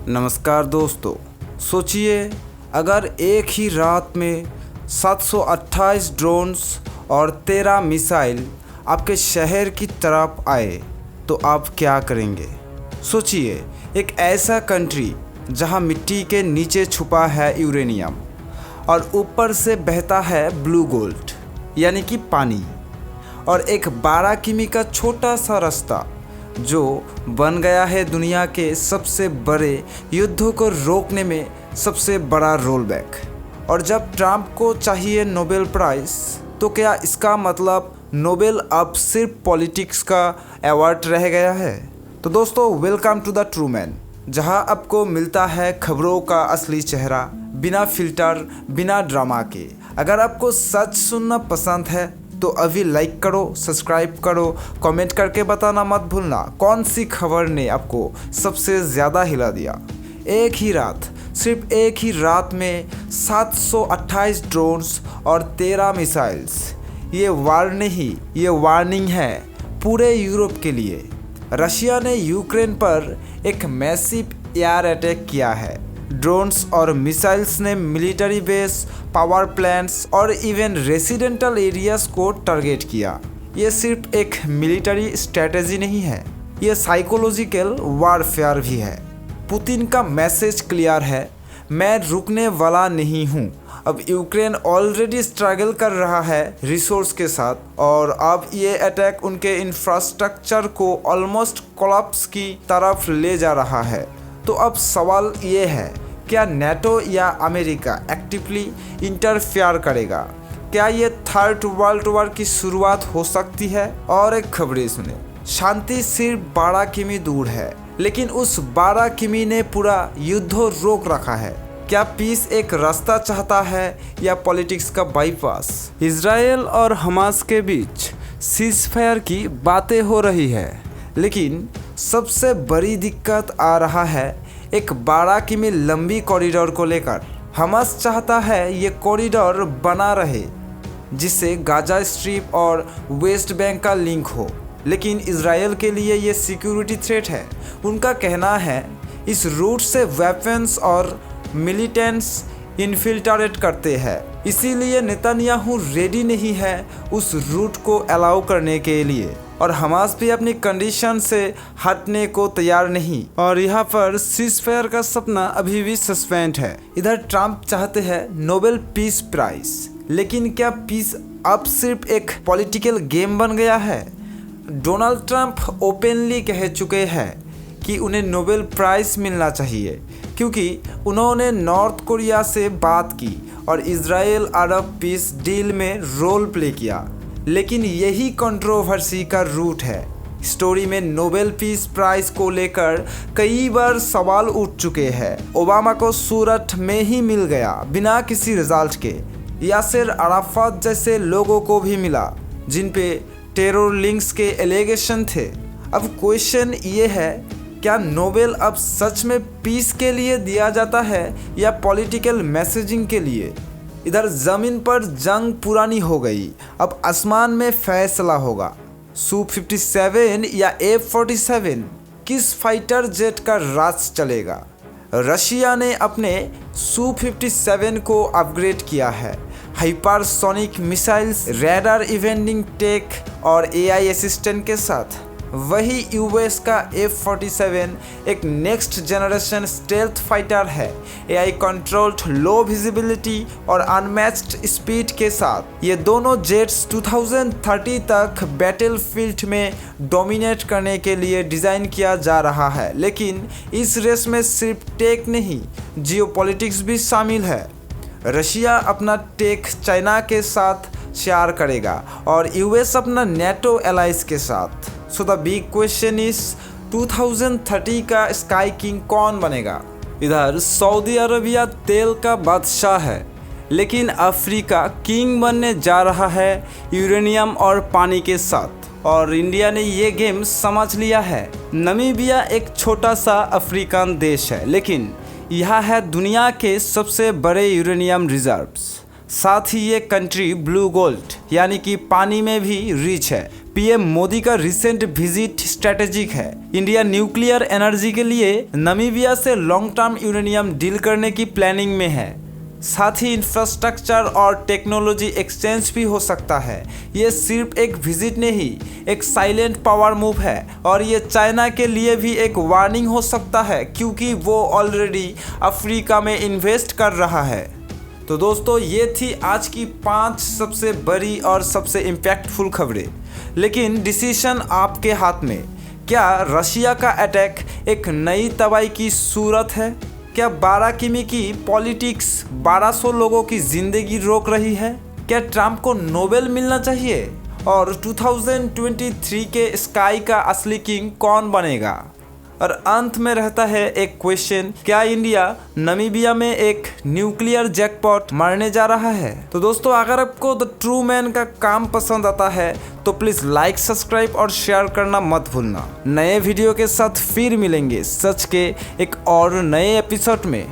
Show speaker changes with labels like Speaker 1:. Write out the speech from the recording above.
Speaker 1: नमस्कार दोस्तों। सोचिए अगर एक ही रात में 728 ड्रोन्स और 13 मिसाइल आपके शहर की तरफ आए तो आप क्या करेंगे। सोचिए एक ऐसा कंट्री जहां मिट्टी के नीचे छुपा है यूरेनियम और ऊपर से बहता है ब्लू गोल्ड यानी कि पानी, और एक 12 किमी का छोटा सा रास्ता जो बन गया है दुनिया के सबसे बड़े युद्धों को रोकने में सबसे बड़ा रोल बैक। और जब ट्रंप को चाहिए नोबेल प्राइज़ तो क्या इसका मतलब नोबेल अब सिर्फ पॉलिटिक्स का अवार्ड रह गया है। तो दोस्तों welcome to the true man, जहां आपको मिलता है खबरों का असली चेहरा, बिना फिल्टर बिना ड्रामा के। अगर आपको सच सुनना पसंद है तो अभी लाइक करो, सब्सक्राइब करो, कमेंट करके बताना मत भूलना कौन सी खबर ने आपको सबसे ज़्यादा हिला दिया। एक ही रात, सिर्फ एक ही रात में 728 ड्रोन्स और 13 मिसाइल्स। ये वार नहीं, ये वार्निंग है पूरे यूरोप के लिए। रशिया ने यूक्रेन पर एक मैसिव एयर अटैक किया है। ड्रोन्स और मिसाइल्स ने मिलिट्री बेस, पावर प्लांट्स और इवन रेसिडेंटल एरियाज को टारगेट किया। ये सिर्फ एक मिलिट्री स्ट्रेटेजी नहीं है, ये साइकोलॉजिकल वारफेयर भी है। पुतिन का मैसेज क्लियर है, मैं रुकने वाला नहीं हूँ। अब यूक्रेन ऑलरेडी स्ट्रगल कर रहा है रिसोर्स के साथ, और अब ये अटैक उनके इंफ्रास्ट्रक्चर को ऑलमोस्ट कोलैप्स की तरफ ले जा रहा है। तो अब सवाल ये है, क्या नेटो या अमेरिका एक्टिवली इंटरफेयर करेगा? क्या ये थर्ड वर्ल्ड वॉर की शुरुआत हो सकती है? और एक खबरें सुने, शांति सिर्फ 12 किमी दूर है, लेकिन उस 12 किमी ने पूरा युद्ध रोक रखा है। क्या पीस एक रास्ता चाहता है या पॉलिटिक्स का बाईपास? इजराइल और हमास के बीच सीज़फायर की बातें हो रही है, लेकिन सबसे बड़ी दिक्कत आ रहा है एक 12 किमी लंबी कॉरिडोर को लेकर। हमास चाहता है ये कॉरिडोर बना रहे जिससे गाजा स्ट्रिप और वेस्ट बैंक का लिंक हो, लेकिन इजराइल के लिए ये सिक्योरिटी थ्रेट है। उनका कहना है इस रूट से वेपन्स और मिलिटेंट्स इन्फिल्ट्रेट करते हैं, इसीलिए नेतन्याहू रेडी नहीं है उस रूट को अलाउ करने के लिए, और हमास भी अपनी कंडीशन से हटने को तैयार नहीं। और यहाँ पर सीज़फायर का सपना अभी भी सस्पेंड है। इधर ट्रंप चाहते हैं नोबेल पीस प्राइज, लेकिन क्या पीस अब सिर्फ एक पॉलिटिकल गेम बन गया है? डोनाल्ड ट्रंप ओपनली कह चुके हैं कि उन्हें नोबेल प्राइज़ मिलना चाहिए, क्योंकि उन्होंने नॉर्थ कोरिया से बात की और इजराइल अरब पीस डील में रोल प्ले किया। लेकिन यही कंट्रोवर्सी का रूट है। स्टोरी में नोबेल पीस प्राइज को लेकर कई बार सवाल उठ चुके हैं। ओबामा को सूरत में ही मिल गया बिना किसी रिजल्ट के। यासिर अराफात जैसे लोगों को भी मिला जिन पे टेरर लिंक्स के एलिगेशन थे। अब क्वेश्चन ये है, क्या नोबेल अब सच में पीस के लिए दिया जाता है या पॉलिटिकल मैसेजिंग के लिए? इधर ज़मीन पर जंग पुरानी हो गई, अब आसमान में फैसला होगा। Su-57 या F-47 किस फाइटर जेट का राज चलेगा? रशिया ने अपने Su-57 को अपग्रेड किया है हाइपरसोनिक मिसाइल्स, रैडार इवेंटिंग टेक और AI असिस्टेंट के साथ। वही यूएस का F-47 एक नेक्स्ट जनरेशन स्टेल्थ फाइटर है, AI कंट्रोल्ड, लो विजिबिलिटी और अनमैच्ड स्पीड के साथ। ये दोनों जेट्स 2030 तक बैटलफील्ड में डोमिनेट करने के लिए डिज़ाइन किया जा रहा है। लेकिन इस रेस में सिर्फ टेक नहीं, जियोपॉलिटिक्स भी शामिल है। रशिया अपना टेक चाइना के साथ शेयर करेगा और यूएस अपना नेटो एलाइज के साथ। So the big question is 2030 का स्काई किंग कौन बनेगा? इधर सऊदी अरबिया तेल का बादशाह है, लेकिन अफ्रीका किंग बनने जा रहा है यूरेनियम और पानी के साथ, और इंडिया ने ये गेम समझ लिया है। नामीबिया एक छोटा सा अफ्रीकन देश है, लेकिन यह है दुनिया के सबसे बड़े यूरेनियम रिजर्व्स। साथ ही ये कंट्री ब्लू गोल्ड यानी कि पानी में भी रिच है। पीएम मोदी का रिसेंट विजिट स्ट्रेटेजिक है। इंडिया न्यूक्लियर एनर्जी के लिए नामीबिया से लॉन्ग टर्म यूरेनियम डील करने की प्लानिंग में है। साथ ही इंफ्रास्ट्रक्चर और टेक्नोलॉजी एक्सचेंज भी हो सकता है। ये सिर्फ एक विजिट नहीं, एक साइलेंट पावर मूव है और ये चाइना के लिए भी एक वार्निंग हो सकता है, क्योंकि वो ऑलरेडी अफ्रीका में इन्वेस्ट कर रहा है। तो दोस्तों, ये थी आज की 5 सबसे बड़ी और सबसे इम्पैक्टफुल खबरें। लेकिन डिसीजन आपके हाथ में। क्या रशिया का अटैक एक नई तबाही की सूरत है? क्या 12 किमी की पॉलिटिक्स 1200 लोगों की जिंदगी रोक रही है? क्या ट्रंप को नोबेल मिलना चाहिए? और 2023 के स्काई का असली किंग कौन बनेगा? और अंत में रहता है एक क्वेश्चन, क्या इंडिया नामीबिया में एक न्यूक्लियर जैकपॉट मारने जा रहा है? तो दोस्तों, अगर आपको द ट्रू मैन का काम पसंद आता है तो प्लीज़ लाइक, सब्सक्राइब और शेयर करना मत भूलना। नए वीडियो के साथ फिर मिलेंगे सच के एक और नए एपिसोड में।